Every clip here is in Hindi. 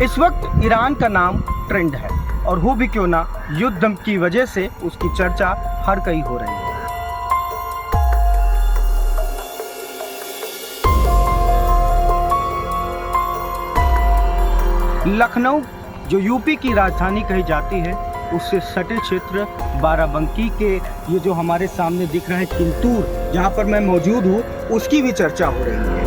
इस वक्त ईरान का नाम ट्रेंड है और हो भी क्यों ना, युद्ध की वजह से उसकी चर्चा हर कहीं हो रही है। लखनऊ जो यूपी की राजधानी कही जाती है, उससे सटे क्षेत्र बाराबंकी के ये जो हमारे सामने दिख रहा है किंतूर, जहाँ पर मैं मौजूद हूँ, उसकी भी चर्चा हो रही है।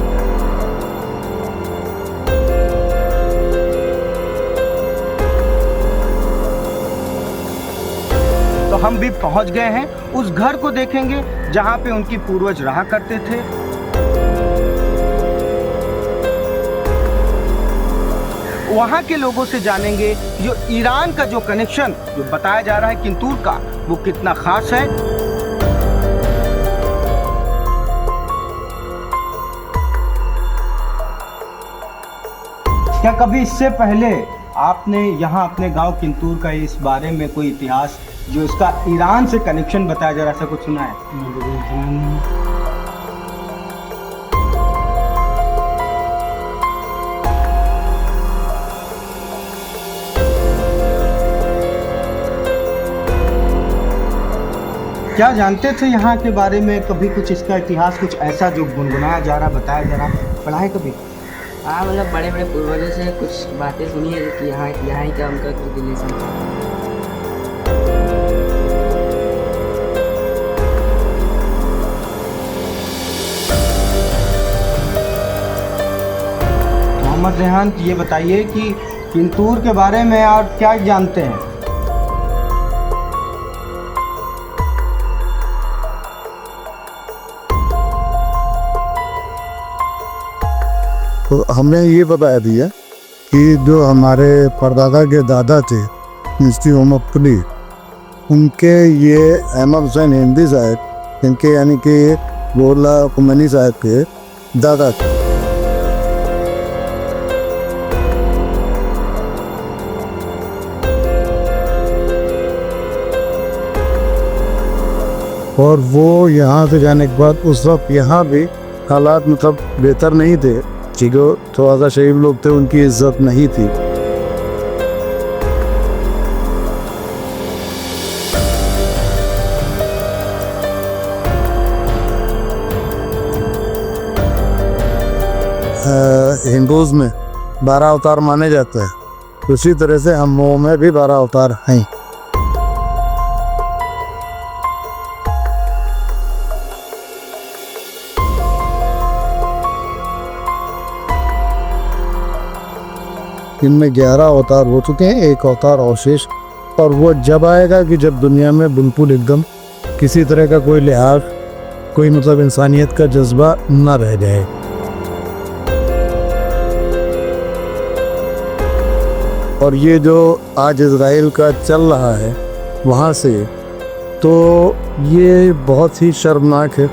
तो हम भी पहुँच गए हैं, उस घर को देखेंगे जहाँ पे उनकी पूर्वज रहा करते थे। वहाँ के लोगों से जानेंगे जो ईरान का जो कनेक्शन जो बताया जा रहा है किंतूर का, वो कितना खास है। क्या कभी इससे पहले आपने यहाँ अपने गांव किंतूर का इस बारे में कोई इतिहास जो इसका ईरान से कनेक्शन बताया जा रहा है, ऐसा कुछ सुना है? क्या जानते थे यहाँ के बारे में? कभी कुछ इसका इतिहास कुछ ऐसा जो गुनगुनाया जा रहा, बताया जा रहा, पढ़ा है कभी? हाँ, मतलब बड़े बड़े पूर्वजों से कुछ बातें सुनी है कि यहाँ ही का उनका कुछ रिलेशन था। मोहम्मद रेहान, ये बताइए कि किंतूर के बारे में आप क्या जानते हैं? तो हमने ये बताया दिया कि जो हमारे परदादा के दादा थे मिस्टी मोहम्मद कुली, उनके ये अहमद हुसैन हिंदी साहब, इनके यानी कि बोला खुमैनी साहब के दादा थे। और वो यहाँ से जाने के बाद उस वक्त यहाँ भी हालात मतलब बेहतर नहीं थे, जो थोड़ा सा शरीफ लोग थे उनकी इज्जत नहीं थी। हिंदूज में 12 अवतार माने जाते हैं, उसी तरह से हम में भी 12 अवतार हैं। इनमें 11 अवतार हो चुके हैं, एक अवतार अवशेष, और वो जब आएगा कि जब दुनिया में बिल्कुल एकदम किसी तरह का कोई लिहाज, कोई मतलब इंसानियत का जज्बा न रह जाए। और ये जो आज इजराइल का चल रहा है वहाँ से, तो ये बहुत ही शर्मनाक है।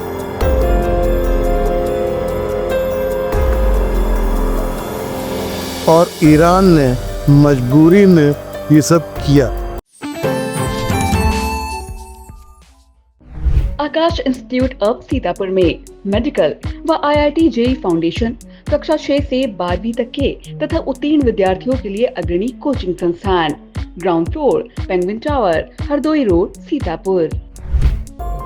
और ईरान ने मजबूरी में ये सब किया। आकाश इंस्टीट्यूट ऑफ सीतापुर में मेडिकल व IIT JEE फाउंडेशन कक्षा 6 से 12वीं तक के तथा उत्तीर्ण विद्यार्थियों के लिए अग्रणी कोचिंग संस्थान। Ground floor, penguin tower, Hardoi road, Sitapur.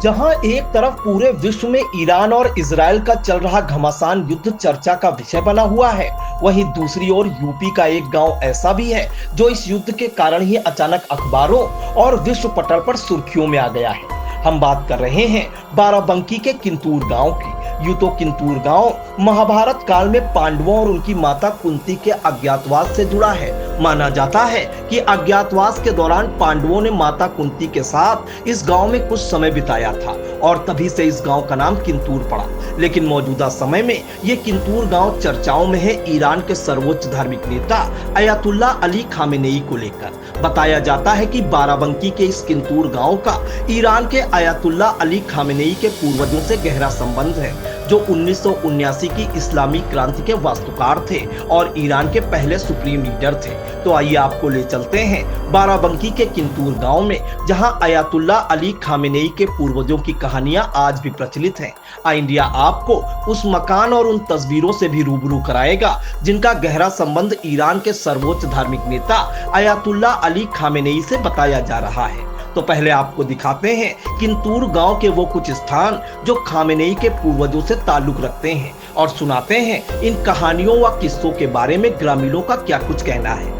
जहां एक तरफ पूरे विश्व में ईरान और इजराइल का चल रहा घमासान युद्ध चर्चा का विषय बना हुआ है, वहीं दूसरी ओर यूपी का एक गांव ऐसा भी है जो इस युद्ध के कारण ही अचानक अखबारों और विश्व पटल पर सुर्खियों में आ गया है। हम बात कर रहे हैं बाराबंकी के किंतूर गांव की। यूं तो किंतूर गांव महाभारत काल में पांडवों और उनकी माता कुंती के अज्ञातवास से जुड़ा है। माना जाता है कि अज्ञातवास के दौरान पांडवों ने माता कुंती के साथ इस गांव में कुछ समय बिताया था और तभी से इस गांव का नाम किंतूर पड़ा। लेकिन मौजूदा समय में ये किंतूर गांव चर्चाओं में है ईरान के सर्वोच्च धार्मिक नेता अयातुल्ला अली खामेनेई को लेकर। बताया जाता है कि बाराबंकी के इस किंतूर गांव का ईरान के अयातुल्ला अली खामेनेई के पूर्वजों से गहरा संबंध है, जो 1979 की इस्लामी क्रांति के वास्तुकार थे और ईरान के पहले सुप्रीम लीडर थे। तो आइए आपको ले चलते हैं बाराबंकी के किंतूर गांव में, जहां अयातुल्ला अली खामेनेई के पूर्वजों की कहानियां आज भी प्रचलित हैं। आई इंडिया आपको उस मकान और उन तस्वीरों से भी रूबरू कराएगा जिनका गहरा संबंध ईरान के सर्वोच्च धार्मिक नेता अयातुल्ला अली खामेनेई से बताया जा रहा है। तो पहले आपको दिखाते हैं किंतूर गांव के वो कुछ स्थान जो खामेनेई के पूर्वजों से ताल्लुक रखते हैं और सुनाते हैं इन कहानियों व किस्सों के बारे में ग्रामीणों का क्या कुछ कहना है।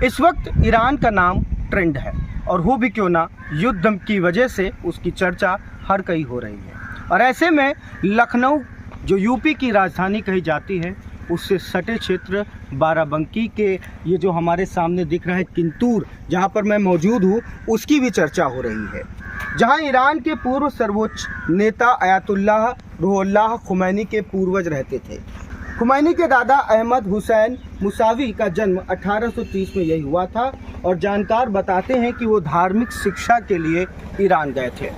इस वक्त ईरान का नाम ट्रेंड है और हो भी क्यों ना, युद्ध की वजह से उसकी चर्चा हर कहीं हो रही है। और ऐसे में लखनऊ जो यूपी की राजधानी कही जाती है, उससे सटे क्षेत्र बाराबंकी के ये जो हमारे सामने दिख रहा है किंतूर, जहाँ पर मैं मौजूद हूँ, उसकी भी चर्चा हो रही है। जहाँ ईरान के पूर्व सर्वोच्च नेता अयातुल्लाह रुहुल्लाह खुमैनी के पूर्वज रहते थे। खुमैनी के दादा अहमद हुसैन मुसावी का जन्म 1830 में यही हुआ था और जानकार बताते हैं कि वो धार्मिक शिक्षा के लिए ईरान गए थे।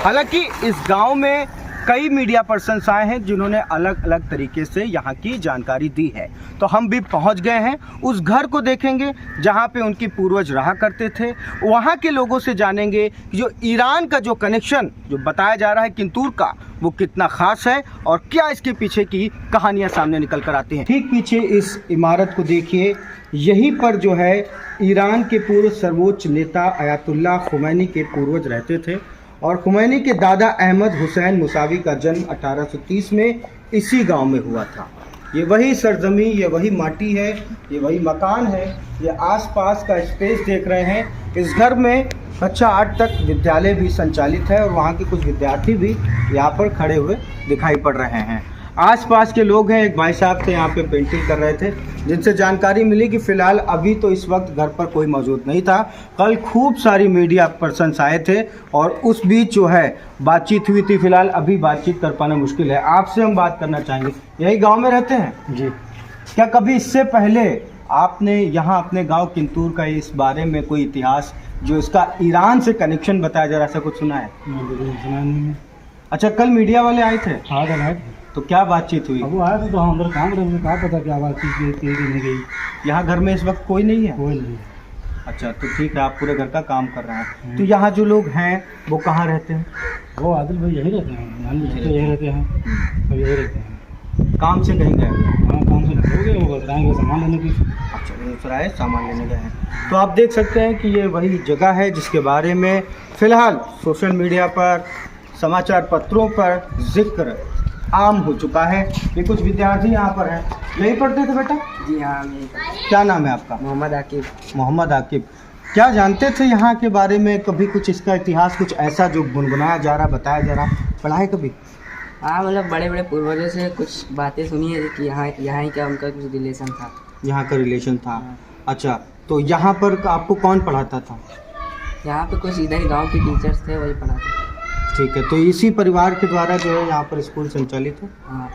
हालांकि इस गांव में कई मीडिया पर्सन्स आए हैं जिन्होंने अलग अलग तरीके से यहाँ की जानकारी दी है। तो हम भी पहुँच गए हैं, उस घर को देखेंगे जहाँ पे उनकी पूर्वज रहा करते थे। वहाँ के लोगों से जानेंगे कि जो ईरान का जो कनेक्शन जो बताया जा रहा है किंतूर का, वो कितना ख़ास है और क्या इसके पीछे की कहानियाँ सामने निकल कर आती हैं। ठीक पीछे इस इमारत को देखिए, यहीं पर जो है ईरान के पूर्व सर्वोच्च नेता अयातुल्लाह खुमैनी के पूर्वज रहते थे और खुमैनी के दादा अहमद हुसैन मुसावी का जन्म 1830 में इसी गांव में हुआ था। ये वही सरजमी, ये वही माटी है, ये वही मकान है। ये आसपास का स्पेस देख रहे हैं। इस घर में कक्षा 8 तक विद्यालय भी संचालित है और वहाँ के कुछ विद्यार्थी भी यहाँ पर खड़े हुए दिखाई पड़ रहे हैं। आसपास के लोग हैं, एक भाई साहब थे यहाँ पे पेंटिंग कर रहे थे, जिनसे जानकारी मिली कि फ़िलहाल अभी तो इस वक्त घर पर कोई मौजूद नहीं था। कल खूब सारी मीडिया पर्सन्स आए थे और उस बीच जो है बातचीत हुई थी। फ़िलहाल अभी बातचीत कर पाना मुश्किल है। आपसे हम बात करना चाहेंगे, यही गांव में रहते हैं जी? क्या कभी इससे पहले आपने यहाँ अपने गाँव किंतूर का इस बारे में कोई इतिहास जो इसका ईरान से कनेक्शन बताया जा रहा है, ऐसा कुछ सुना है? सुना नहीं। अच्छा, कल मीडिया वाले आए थे? हाँ कल आए। तो क्या बातचीत हुई? अब वो आए थे तो हम अंदर काम रहे, मुझे कहा पता क्या बातचीत की नहीं गई। यहाँ घर में इस वक्त कोई नहीं है? कोई नहीं। अच्छा, तो ठीक है, आप पूरे घर का काम कर रहे हैं। तो यहाँ जो लोग हैं वो कहाँ रहते हैं? वो आदिल भाई यही रहते हैं, यही रहते हैं, सब यही रहते हैं। काम से कहीं गए? हाँ काम से निकल गए, वो बताएंगे सामान लेने की। अच्छा, दूसरा है सामान लेने गए हैं। तो आप देख सकते हैं कि ये वही जगह है जिसके बारे में फ़िलहाल सोशल मीडिया पर, समाचार पत्रों पर जिक्र आम हो चुका है। ये कुछ विद्यार्थी यहाँ पर हैं। यही पढ़ते थे बेटा? जी हाँ। क्या नाम है आपका? मोहम्मद आकिब। मोहम्मद आकिब। क्या जानते थे यहाँ के बारे में? कभी कुछ इसका इतिहास कुछ ऐसा जो गुनगुनाया जा रहा, बताया जा रहा, पढ़ा है कभी? हाँ, मतलब बड़े बड़े पूर्वजों से कुछ बातें सुनी है कि यहाँ ही का उनका कुछ रिलेशन था। यहाँ का रिलेशन था? अच्छा, तो यहाँ पर आपको कौन पढ़ाता था? यहाँ पे कुछ इधर गांव के टीचर्स थे, वही पढ़ाते थे। ठीक है, तो इसी परिवार के द्वारा जो है यहाँ पर स्कूल संचालित है? हाँ।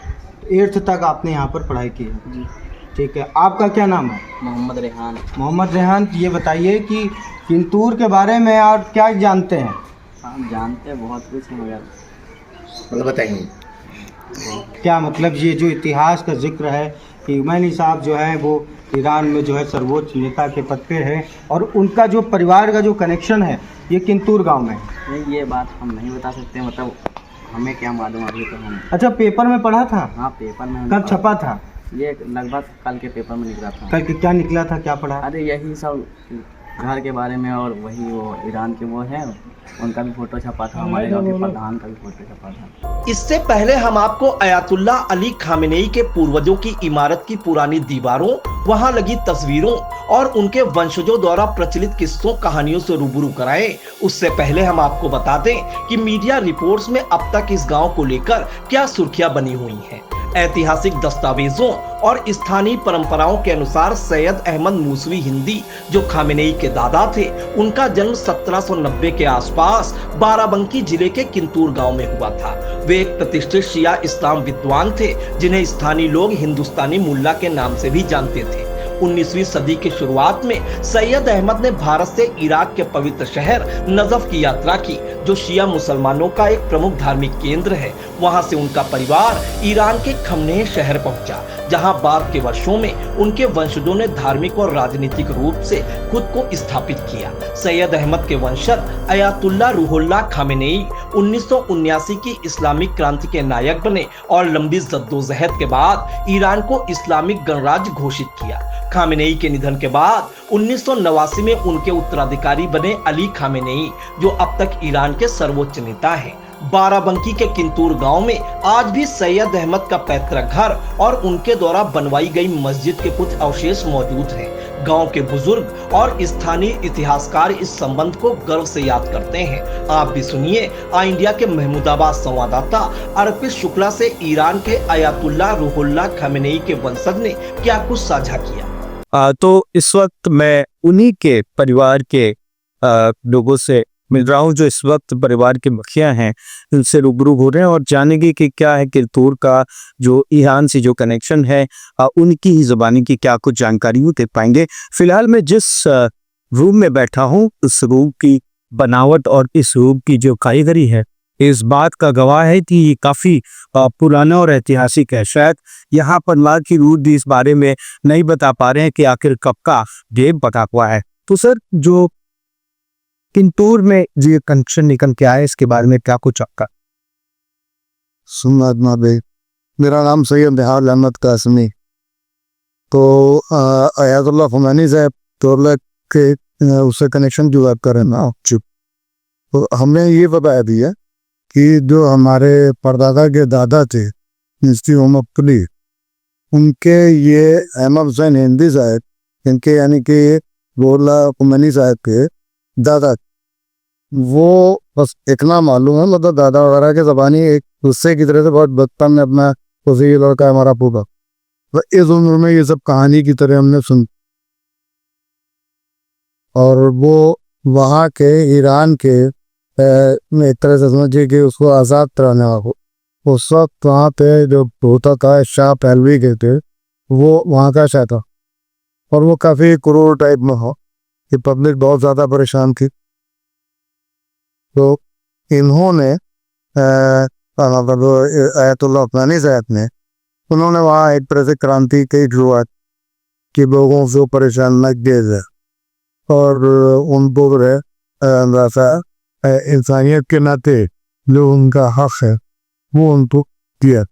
8th तक आपने यहाँ पर पढ़ाई की है? जी। ठीक है, आपका क्या नाम है? मोहम्मद रेहान। मोहम्मद रेहान, ये बताइए कि किंतूर के बारे में और क्या जानते हैं? हम जानते हैं बहुत कुछ है, मगर मतलब बताइए क्या मतलब ये जो इतिहास का जिक्र है कि खुमैनी साहब जो है वो ईरान में जो है सर्वोच्च नेता के पद पे है और उनका जो परिवार का जो कनेक्शन है ये किंतूर गांव में? नहीं, ये बात हम नहीं बता सकते, मतलब हमें क्या मालूम अभी तो हम। अच्छा, पेपर में पढ़ा था? हाँ, पेपर में। कब छपा था? ये लगभग कल के पेपर में निकला था। कल के क्या निकला था, क्या पढ़ा? अरे यही सब घर के बारे में, और वही वो ईरान के वो है, उनका भी फोटो छपा था, हमारे गांव के प्रधान का भी फोटो छपा था। इससे पहले हम आपको अयातुल्ला अली खामेनेई के पूर्वजों की इमारत की पुरानी दीवारों, वहां लगी तस्वीरों और उनके वंशजों द्वारा प्रचलित किस्सों कहानियों से रूबरू कराए। उससे पहले हम आपको बता दें कि मीडिया रिपोर्ट्स में अब तक इस गांव को लेकर क्या सुर्खियां बनी हुई हैं। ऐतिहासिक दस्तावेजों और स्थानीय परंपराओं के अनुसार सैयद अहमद मूसवी हिंदी, जो खामेनेई के दादा थे, उनका जन्म 1790 के आसपास बाराबंकी जिले के किंतूर गांव में हुआ था। वे एक प्रतिष्ठित शिया इस्लाम विद्वान थे, जिन्हें स्थानीय लोग हिंदुस्तानी मुल्ला के नाम से भी जानते थे। 19वीं सदी की शुरुआत में सैयद अहमद ने भारत से इराक के पवित्र शहर नजफ की यात्रा की, जो शिया मुसलमानों का एक प्रमुख धार्मिक केंद्र है। वहां से उनका परिवार ईरान के खमनेह शहर पहुंचा, जहां बाद के वर्षों में उनके वंशजों ने धार्मिक और राजनीतिक रूप से खुद को स्थापित किया। सैयद अहमद के वंशज अयातुल्ला रूहुल्लाह खामेनेई 1979 की इस्लामिक क्रांति के नायक बने और लंबी जद्दोजहद के बाद ईरान को इस्लामिक गणराज्य घोषित किया। खामेनेई के निधन के बाद 1989 में उनके उत्तराधिकारी बने अली खामेनेई, जो अब तक ईरान के सर्वोच्च नेता हैं। बाराबंकी के किंतूर गांव में आज भी सैयद अहमद का पैतृक घर और उनके द्वारा बनवाई गई मस्जिद के कुछ अवशेष मौजूद हैं। गांव के बुजुर्ग और स्थानीय इतिहासकार इस संबंध को गर्व से याद करते हैं। आप भी सुनिए आई इंडिया के महमूदाबाद संवाददाता अर्पित शुक्ला से ईरान के अयातुल्ला रूहुल्लाह खामेनेई के वंशज ने क्या कुछ साझा किया। तो इस वक्त मैं उन्हीं के परिवार के लोगों से मिल रहा हूँ, जो इस वक्त परिवार के मुखिया हैं। उनसे रूबरू हो रहे हैं और जानेंगे कि क्या है किरतूर का जो ईरान से जो कनेक्शन है, उनकी ही ज़बानी की क्या कुछ जानकारी दे पाएंगे। फिलहाल मैं जिस रूम में बैठा हूँ, उस रूम की बनावट और इस रूम की जो कारीगरी है, इस बात का गवाह है कि ये काफ़ी पुराना और ऐतिहासिक है। शायद यहाँ पर माँ की रूह भी इस बारे में नहीं बता पा रहे हैं कि आखिर कब का डेट बता हुआ है। तो सर, जो किंतूर में जो कनेक्शन निकल के आया, इसके बारे में क्या कुछ आपका? सुन्नत भाई, मेरा नाम सैयद निहाल अहमद कासमी। तो अयातुल्लाह ख़ुमैनी साहब तो के उससे कनेक्शन जो आप करें ना चुप, तो हमने ये बताया दिया कि जो हमारे परदादा के दादा थे मिस्टी मोहम्मद कुली, उनके ये अहमद हुसैन हिंदी साहब, इनके यानी कि रुहुल्लाह ख़ुमैनी साहब के दादा, वो बस इतना मालूम है, मतलब दादा वगैरह के ज़बानी एक गुस्से की तरह से बहुत बचपन में अपना वज़ीर लड़का हमारा पूरा, तो इस उम्र में ये सब कहानी की तरह हमने सुन। और वो वहाँ के ईरान के में एक तरह से समझिए कि उसको आज़ाद कराने वाला, उस वक्त वहाँ पे जो होता था शाह पहलवी के थे, वो वहाँ का शाह था। और वो काफ़ी क्रूर टाइप में हो कि पब्लिक बहुत ज़्यादा परेशान थी। तो इन्होंने अयातुल्लाह ख़ुमैनी साहब ने, उन्होंने वहाँ एक तरह से क्रांति की शुरुआत कि लोगों से परेशान न किया जाए और उनको इंसानियत के नाते जो उनका हक है वो उनको दिया।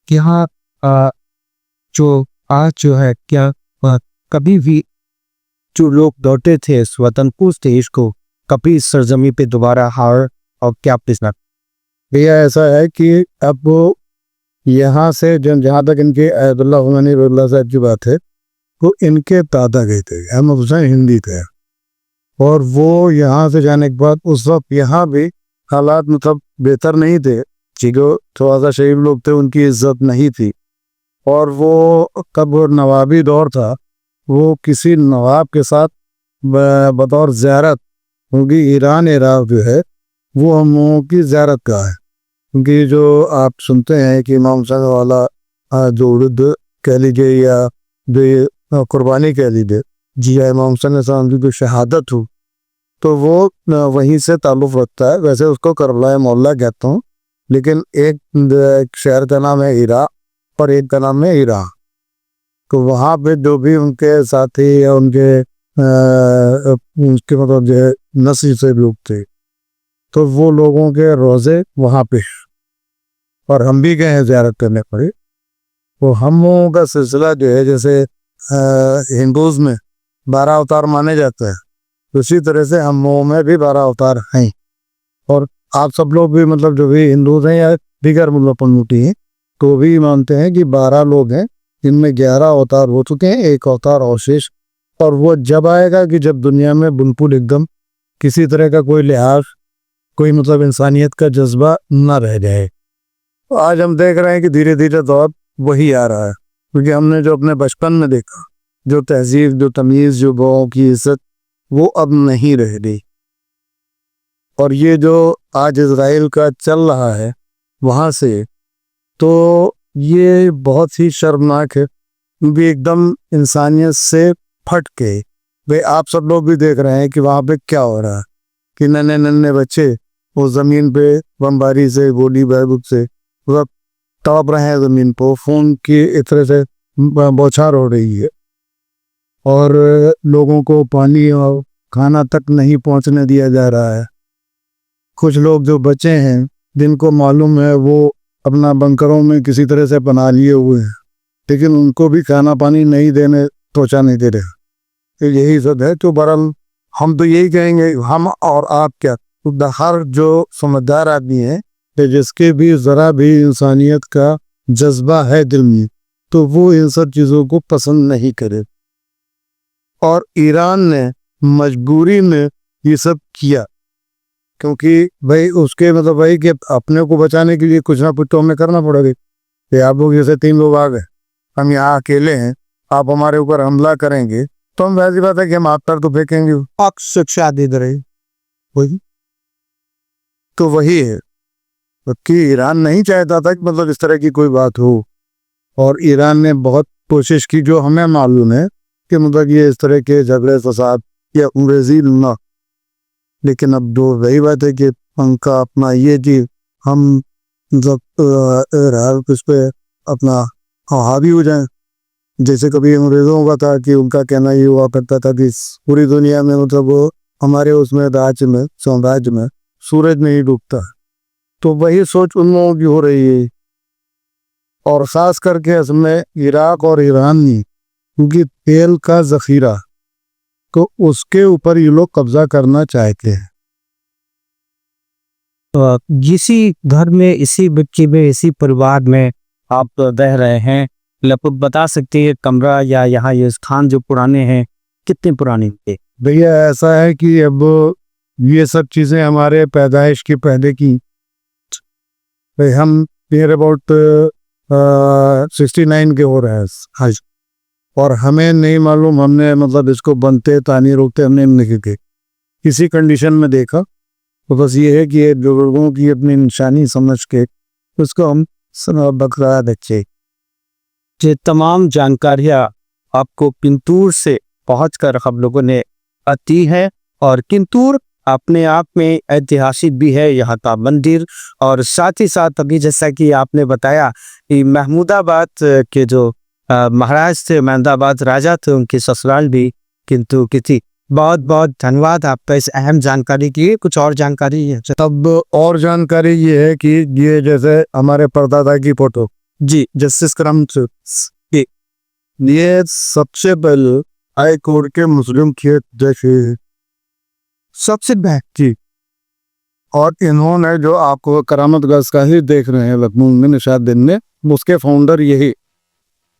यहाँ जो आज जो है, क्या कभी भी जो लोग लौटे थे इस वतन को, इस देश को, कभी इस सरजमी पे दोबारा हार और क्या पिछला? भैया ऐसा है कि अब यहाँ से जहाँ तक इनके अयातुल्लाह ख़ुमैनी रुहुल्लाह साहब की बात है, तो इनके दादा गए थे अहमद हुसैन हिंदी थे, और वो यहाँ से जाने के बाद उस वक्त यहाँ भी हालात मतलब बेहतर नहीं थे, जो थोड़ा सा शरीफ लोग थे उनकी इज्जत नहीं थी। और वो कब नवाबी दौर था, वो किसी नवाब के साथ बतौर ज़ियारत, क्योंकि ईरान इराक जो है वो हम लोगों की ज़ियारत का है, क्योंकि जो आप सुनते हैं कि इमाम हुसैन वाला जो उर्द कह लीजिए या जो ये कुर्बानी कह लीजिए, जी इमाम हुसैन साहब की जो शहादत हो, तो वो वहीं से ताल्लुक़ रखता है। वैसे उसको करबला मोहल्ला कहता हूँ, लेकिन एक शहर का नाम है इराक और एक का नाम है ईरान। तो वहाँ पे जो भी उनके साथी या उनके मतलब जो नस्ल से लोग थे, तो वो लोगों के रोज़े वहाँ पे, और हम भी गए हैं ज़ियारत करने पड़े। तो हम लोगों का सिलसिला जो है, जैसे हिंदूज़ में 12 अवतार माने जाते हैं, उसी तरह से हम लोगों में भी 12 अवतार हैं। और आप सब लोग भी मतलब जो भी हिंदूज़ हैं या दीगर मतलब कम्युनिटी हैं, तो भी मानते हैं कि 12 लोग हैं, जिनमें 11 अवतार हो चुके हैं, एक अवतार अवशेष। और वो जब आएगा कि जब दुनिया में बिल्कुल एकदम किसी तरह का कोई लिहाज, कोई मतलब इंसानियत का जज्बा ना रह जाए। तो आज हम देख रहे हैं कि धीरे धीरे दौर वही आ रहा है, क्योंकि हमने जो अपने बचपन में देखा, जो तहजीब, जो तमीज़, जो बड़ों की इज्जत, वो अब नहीं रह गई। और ये जो आज इजराइल का चल रहा है वहाँ से, तो ये बहुत ही शर्मनाक है, भी एकदम इंसानियत से फट के। भाई आप सब लोग भी देख रहे हैं कि वहाँ पे क्या हो रहा है, कि नन्हे नन्हे बच्चे वो ज़मीन पे बमबारी से, गोली बारूद से मतलब तड़प रहे हैं ज़मीन पर। खून की इस तरह से बौछार हो रही है और लोगों को पानी और खाना तक नहीं पहुंचने दिया जा रहा है। कुछ लोग जो बचे हैं, जिनको मालूम है वो अपना बंकरों में किसी तरह से पनाह लिए हुए हैं, लेकिन उनको भी खाना पानी नहीं देने, पहुँचा नहीं दे रहे। तो यही सब है। तो बहरहाल हम तो यही कहेंगे, हम और आप क्या, तो हर जो समझदार आदमी है, कि जिसके भी ज़रा भी इंसानियत का जज्बा है दिल में, तो वो इन सब चीज़ों को पसंद नहीं करे। और ईरान ने मजबूरी में ये सब किया, क्योंकि भाई उसके मतलब भाई कि अपने को बचाने के लिए कुछ ना कुछ तो हमें करना पड़ेगा। कि आप लोग जैसे 3 लोग आ गए, हम यहाँ अकेले हैं, आप हमारे ऊपर हमला करेंगे तो हम वैसी बात है कि हम आप पर तो फेंकेंगे, शिक्षा दे रहे वही। तो वही है कि ईरान नहीं चाहता था कि मतलब इस तरह की कोई बात हो, और ईरान ने बहुत कोशिश की, जो हमें मालूम है कि मतलब ये इस तरह के झगड़े फसाद या अंग्रेजी ना। लेकिन अब जो वही बात है कि उनका अपना ये कि हम मतलब इस पे अपना हावी हो जाएं। जैसे कभी अंग्रेज़ों का था कि उनका कहना ये हुआ करता था कि पूरी दुनिया में मतलब वो हमारे उसमें राज्य में, साम्राज्य में सूरज नहीं डूबता। तो वही सोच उन लोगों की हो रही है, और ख़ास करके इसमें इराक और ईरान ने, क्योंकि तेल का ज़ख़ीरा, तो उसके ऊपर ये लोग कब्जा करना चाहते हैं। इसी घर में, इसी बच्चे में, इसी परिवार में आप रह रहे हैं, लगभग बता सकते हैं कमरा या यहाँ ये स्थान जो पुराने हैं कितने पुराने थे? भैया ऐसा है कि अब ये सब चीज़ें हमारे पैदाइश के पहले की, भाई हम नियर अबाउट 69 के हो रहे हैं आज, और हमें नहीं मालूम, हमने मतलब इसको बनते तानी रोकते हमने नहीं के किसी कंडीशन में देखा। तो बस ये है कि ये बुजुर्गों की अपनी निशानी समझ के उसको हम बरकरार रखे। ये तमाम जानकारियाँ आपको किंतूर से पहुंचकर हम लोगों ने दी है, और किंतूर अपने आप में ऐतिहासिक भी है, यहाँ का मंदिर, और साथ ही साथ अभी जैसा कि आपने बताया कि महमूदाबाद के जो महाराज थे, महमूदाबाद राजा थे, उनकी ससुराल भी किंतूर की थी। बहुत बहुत धन्यवाद आपका इस अहम जानकारी के लिए। कुछ और जानकारी है? तब और जानकारी ये है कि ये जैसे हमारे परदादा की फोटो जी, जस्टिस करमचंद, ये सबसे पहले हाई कोर्ट के मुस्लिम खेत जैसे सबसे बेहतरीन, और इन्होंने जो आपको करामत गज का ही देख रहे हैं लखनऊ में निशादुद्दीन ने, उसके फाउंडर यही।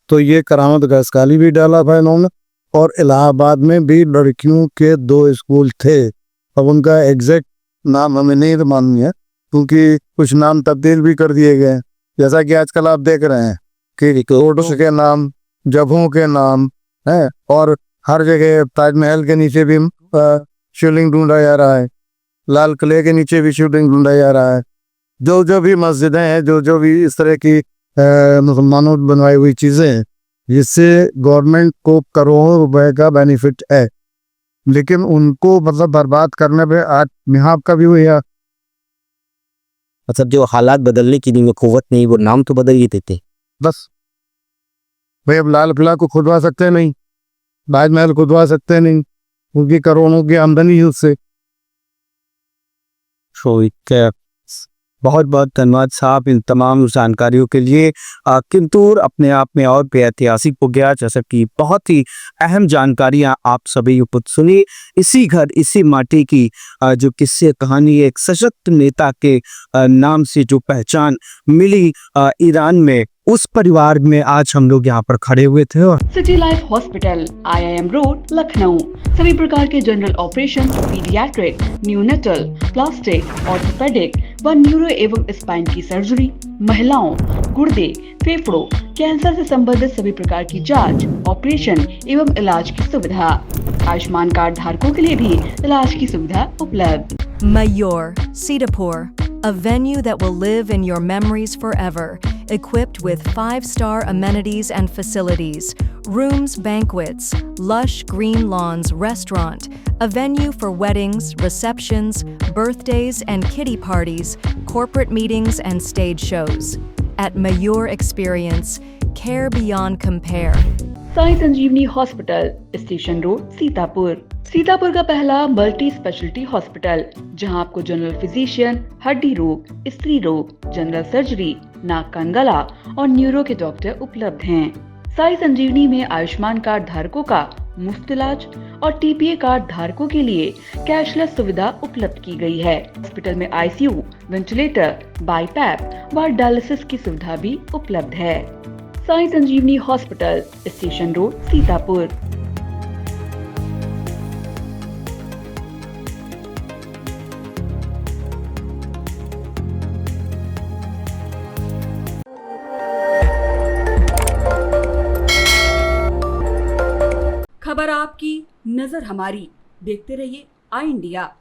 तो ये करामत गज का भी डाला था इन्होंने, और इलाहाबाद में भी लड़कियों के 2 स्कूल थे। अब उनका एग्जैक्ट नाम हमें नहीं मालूम है, क्योंकि कुछ नाम तब्दील भी कर दिए गए, जैसा कि आजकल आप देख रहे हैं कि रोड्स के नाम, जगहों के नाम हैं, और हर जगह ताजमहल के नीचे भी शिवलिंग ढूंढा जा रहा है, लाल किले के नीचे भी शिवलिंग ढूंढा जा रहा है। जो जो भी मस्जिदें हैं, जो जो भी इस तरह की मुसलमानों बनवाई हुई चीज़ें हैं, जिससे गवर्नमेंट को करोड़ों रुपए का बेनिफिट है, लेकिन उनको मतलब बर्बाद करने पे आज यहाँ का भी हुआ। मतलब जो हालात बदलने की जिनमें कुव्वत नहीं, वो नाम तो बदल ही देते। बस भाई अब लाल किला को खुदवा सकते नहीं, ताजमहल खुदवा सकते नहीं, उनकी करोड़ों की आमदनी है उससे। बहुत बहुत धन्यवाद साहब इन तमाम जानकारियों के लिए। किंतूर अपने आप में और भी ऐतिहासिक हो गया, जैसा कि बहुत ही अहम जानकारियां आप सभी को सुनी। इसी घर, इसी माटी की जो किस्से कहानी, एक सशक्त नेता के नाम से जो पहचान मिली ईरान में, उस परिवार में आज हम लोग यहाँ पर खड़े हुए थे। और city life hospital, IIM road, Lucknow. सभी प्रकार के general operation, paediatric, neonatal, plastic, orthopaedic व न्यूरो एवं स्पाइन की सर्जरी, महिलाओं, गुर्दे, फेफड़ों, कैंसर से संबंधित सभी प्रकार की जांच, ऑपरेशन एवं इलाज की सुविधा। आयुष्मान कार्ड धारकों के लिए भी इलाज की सुविधा उपलब्ध। Mayur, Sitapur, a venue that will live in your memories forever. equipped with 5-star amenities and facilities, rooms, banquets, lush green lawns, restaurant, a venue for weddings, receptions, birthdays and kiddie parties, corporate meetings and stage shows. At Mayur Experience, care beyond compare. Sai Sanjeevani hospital, station road, Sitapur. Sitapur का पहला मल्टी स्पेशलिटी हॉस्पिटल, जहां आपको जनरल फिजिशियन, हड्डी रोग, स्त्री रोग, जनरल सर्जरी, नाक कान गला और न्यूरो के डॉक्टर उपलब्ध हैं। साई संजीवनी में आयुष्मान कार्ड धारकों का मुफ्त इलाज और टीपीए कार्ड धारकों के लिए कैशलेस सुविधा उपलब्ध की गई है। हॉस्पिटल में आईसीयू, वेंटिलेटर, बाईपैप व डायलिसिस की सुविधा भी उपलब्ध है। Sai Sanjeevani hospital, station road, Sitapur. खबर आपकी, नजर हमारी। देखते रहिए आई इंडिया।